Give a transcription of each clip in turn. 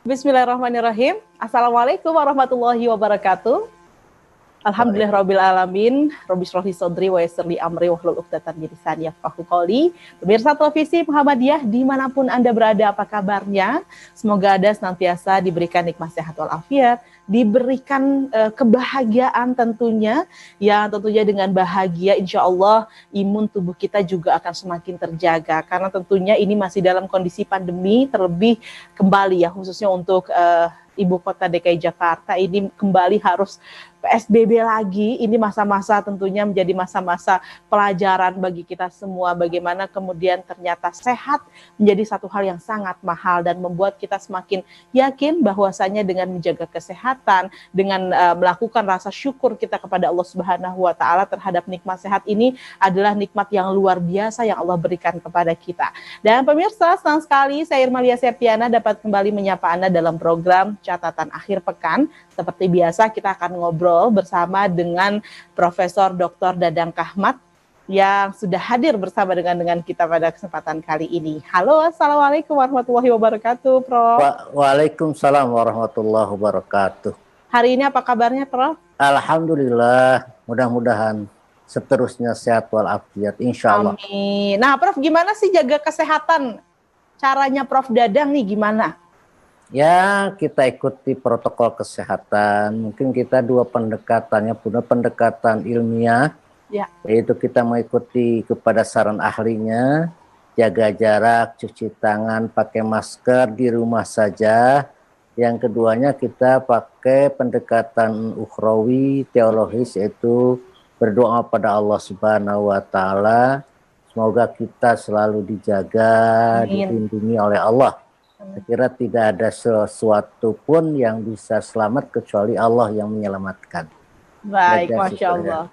Bismillahirrahmanirrahim. Assalamualaikum warahmatullahi wabarakatuh. Alhamdulillahirabbil alamin. Rabbi shrah li sadri wa yassir li amri wahlul 'uqdatam min lisani yafqahu qawli. Pemirsa televisi Muhammadiyah dimanapun Anda berada, apa kabarnya? Semoga Anda senantiasa diberikan nikmat sehat walafiat, diberikan kebahagiaan tentunya, yang tentunya dengan bahagia insya Allah imun tubuh kita juga akan semakin terjaga, karena tentunya ini masih dalam kondisi pandemi, terlebih kembali ya khususnya untuk Ibu Kota DKI Jakarta ini kembali harus PSBB lagi. Ini masa-masa tentunya menjadi masa-masa pelajaran bagi kita semua, bagaimana kemudian ternyata sehat menjadi satu hal yang sangat mahal dan membuat kita semakin yakin bahwasanya dengan menjaga kesehatan, dengan melakukan rasa syukur kita kepada Allah Subhanahu wa taala terhadap nikmat sehat ini adalah nikmat yang luar biasa yang Allah berikan kepada kita. Dan pemirsa, senang sekali saya Irmalia Septiana dapat kembali menyapa Anda dalam program Catatan Akhir Pekan. Seperti biasa kita akan ngobrol bersama dengan Profesor Dr. Dadang Kahmat yang sudah hadir bersama dengan kita pada kesempatan kali ini. Halo, Assalamualaikum warahmatullahi wabarakatuh, Prof. Waalaikumsalam warahmatullahi wabarakatuh. Hari ini apa kabarnya, Prof? Alhamdulillah, mudah-mudahan seterusnya sehat walafiat, insya Allah. Amin. Nah, Prof, gimana sih jaga kesehatan? Caranya Prof Dadang nih gimana? Ya, kita ikuti protokol kesehatan. Mungkin kita dua pendekatannya, punya pendekatan ilmiah, Ya. yaitu kita mengikuti kepada saran ahlinya, jaga jarak, cuci tangan, pakai masker di rumah saja. Yang keduanya kita pakai pendekatan ukhrawi, teologis, yaitu berdoa pada Allah Subhanahu wa taala. Semoga kita selalu dijaga, dilindungi oleh Allah. Saya kira tidak ada sesuatu pun yang bisa selamat kecuali Allah yang menyelamatkan. Baik, Masya Allah.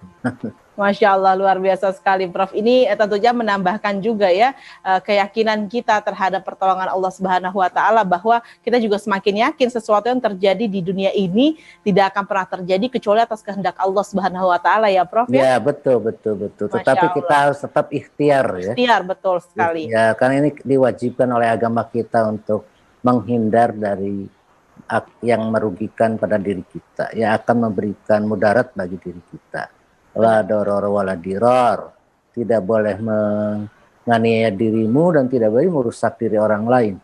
Masya Allah, luar biasa sekali, Prof. Ini tentunya menambahkan juga ya keyakinan kita terhadap pertolongan Allah Subhanahu wa taala, bahwa kita juga semakin yakin sesuatu yang terjadi di dunia ini tidak akan pernah terjadi kecuali atas kehendak Allah Subhanahu wa taala ya, Prof ya. Ya, betul. Tetapi kita harus tetap ikhtiar ya. Ikhtiar, betul sekali. Ya, karena ini diwajibkan oleh agama kita untuk menghindar dari yang merugikan pada diri kita, yang akan memberikan mudarat bagi diri kita. La doror wala diror. Tidak boleh menganiaya dirimu dan tidak boleh merusak diri orang lain.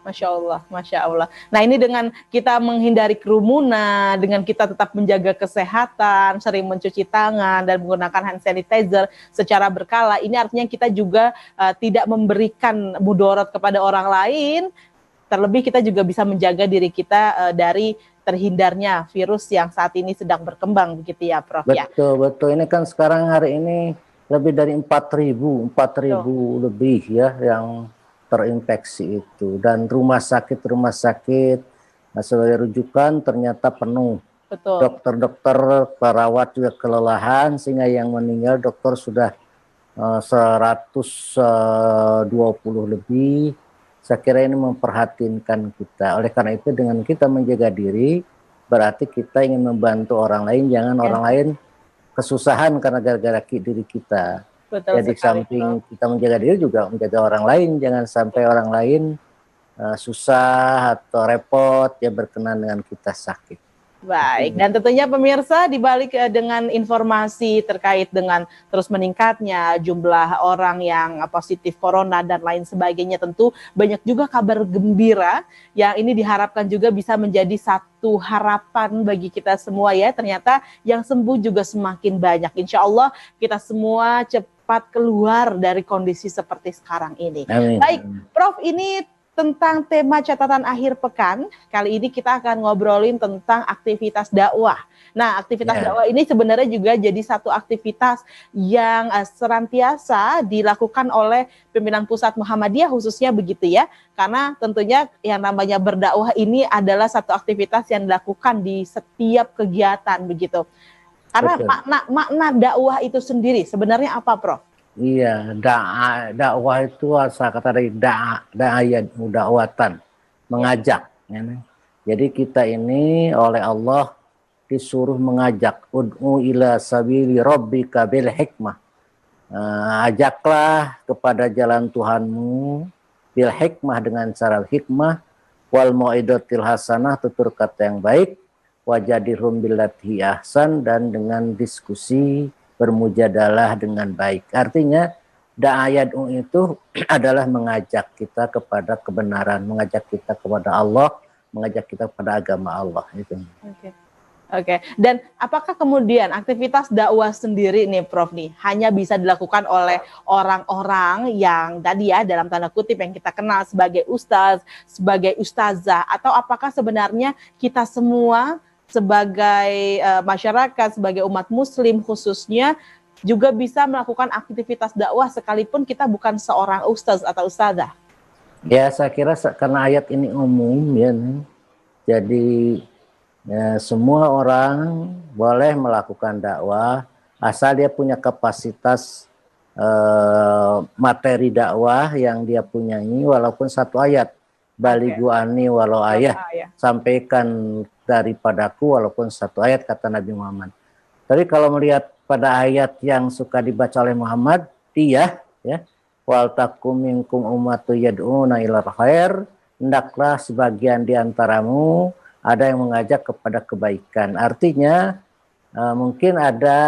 Masya Allah, Masya Allah. Nah, ini dengan kita menghindari kerumunan, dengan kita tetap menjaga kesehatan, sering mencuci tangan dan menggunakan hand sanitizer secara berkala, ini artinya kita juga tidak memberikan mudarat kepada orang lain. Terlebih kita juga bisa menjaga diri kita dari terhindarnya virus yang saat ini sedang berkembang, begitu ya, Prof ya. Betul. Ini kan sekarang hari ini lebih dari 4.000 lebih ya yang terinfeksi itu, dan rumah sakit sebagai rujukan ternyata penuh. Betul. Dokter-dokter, perawat juga kelelahan sehingga yang meninggal dokter sudah 120 lebih. Saya kira ini memperhatinkan kita. Oleh karena itu dengan kita menjaga diri, berarti kita ingin membantu orang lain, jangan orang lain kesusahan karena gara-gara diri kita. Betul. Jadi samping kita menjaga diri juga menjaga orang lain, jangan sampai orang lain susah atau repot ya berkenan dengan kita sakit. Baik, dan tentunya pemirsa, dibalik dengan informasi terkait dengan terus meningkatnya jumlah orang yang positif corona dan lain sebagainya, tentu banyak juga kabar gembira yang ini diharapkan juga bisa menjadi satu harapan bagi kita semua ya. Ternyata yang sembuh juga semakin banyak. Insya Allah kita semua cepat keluar dari kondisi seperti sekarang ini. Amin. Baik, Prof, ini tentang tema catatan akhir pekan. Kali ini kita akan ngobrolin tentang aktivitas dakwah. Nah, aktivitas dakwah ini sebenarnya juga jadi satu aktivitas yang senantiasa dilakukan oleh pimpinan pusat Muhammadiyah khususnya, begitu ya. Karena tentunya yang namanya berdakwah ini adalah satu aktivitas yang dilakukan di setiap kegiatan, begitu. Karena makna dakwah itu sendiri sebenarnya apa, Prof? Iya, dakwah itu asal kata dari da'ayat mudakwatan, mengajak. Ya. Jadi kita ini oleh Allah disuruh mengajak, ud'u ila sabili rabbika bil hikmah. Ajaklah kepada jalan Tuhanmu bil hikmah, dengan cara hikmah, wal mau'idotil hasanah, tutur kata yang baik, wajadilhum billati ahsan, dan dengan diskusi bermujadalah dengan baik. Artinya da'ayad'u itu adalah mengajak kita kepada kebenaran, mengajak kita kepada Allah, mengajak kita kepada agama Allah itu. Oke. Dan apakah kemudian aktivitas dakwah sendiri nih Prof nih hanya bisa dilakukan oleh orang-orang yang tadi ya dalam tanda kutip yang kita kenal sebagai ustaz, sebagai ustazah, atau apakah sebenarnya kita semua sebagai masyarakat, sebagai umat muslim khususnya juga bisa melakukan aktivitas dakwah sekalipun kita bukan seorang ustaz atau ustazah? Ya, saya kira karena ayat ini umum ya, jadi ya, semua orang boleh melakukan dakwah asal dia punya kapasitas materi dakwah yang dia punyai, walaupun satu ayat, balighu anni walau ayat, sampaikan daripadaku walaupun satu ayat, kata Nabi Muhammad. Tapi kalau melihat pada ayat yang suka dibaca oleh Muhammad, dia ya, wal takum minkum ummatu yad'una ilal khair, hendaklah sebagian di antaramu ada yang mengajak kepada kebaikan. Artinya mungkin ada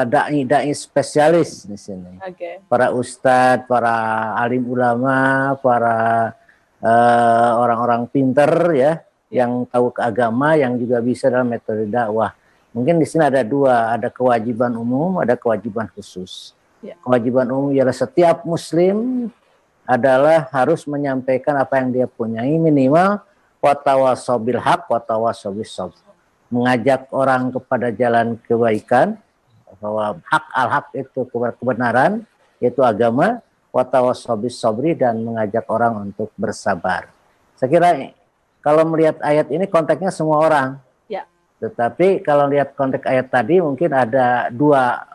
dai-dai spesialis di sini. Para ustadz, para alim ulama, para orang-orang pinter ya, yang tahu keagama, yang juga bisa dalam metode dakwah. Mungkin di sini ada dua, ada kewajiban umum, ada kewajiban khusus. Kewajiban umum ialah setiap muslim adalah harus menyampaikan apa yang dia punyai, minimal watawasau bil haq watawasau bis sabr, mengajak orang kepada jalan kebaikan, bahwa hak al-haq itu kebenaran, yaitu agama, watawasau bis sabri, dan mengajak orang untuk bersabar. Saya kira kalau melihat ayat ini konteksnya semua orang. Tetapi kalau lihat konteks ayat tadi mungkin ada dua,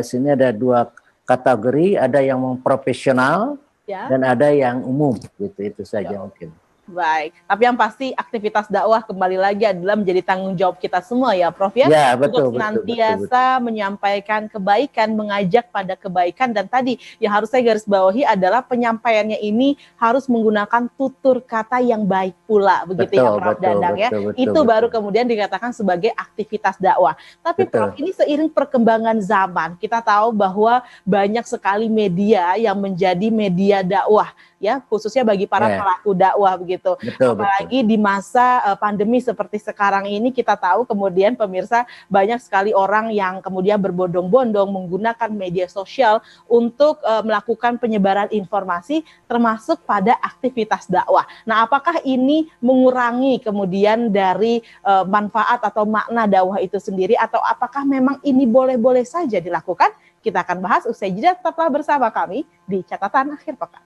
sini ada dua kategori, ada yang profesional dan ada yang umum, gitu. Itu saja mungkin. Baik, tapi yang pasti aktivitas dakwah kembali lagi adalah menjadi tanggung jawab kita semua ya Prof ya, betul, untuk senantiasa menyampaikan kebaikan, mengajak pada kebaikan, dan tadi yang harus saya garis bawahi adalah penyampaiannya ini harus menggunakan tutur kata yang baik pula, begitu ya Prof Dadang ya. Itu baru kemudian dikatakan sebagai aktivitas dakwah. Tapi Prof, ini seiring perkembangan zaman, kita tahu bahwa banyak sekali media yang menjadi media dakwah ya, khususnya bagi para pelaku dakwah begitu. Apalagi di masa pandemi seperti sekarang ini, kita tahu kemudian pemirsa banyak sekali orang yang kemudian berbondong-bondong menggunakan media sosial untuk melakukan penyebaran informasi termasuk pada aktivitas dakwah. Nah, apakah ini mengurangi kemudian dari manfaat atau makna dakwah itu sendiri, atau apakah memang ini boleh-boleh saja dilakukan? Kita akan bahas usai jeda, tetaplah bersama kami di Catatan Akhir Pekan.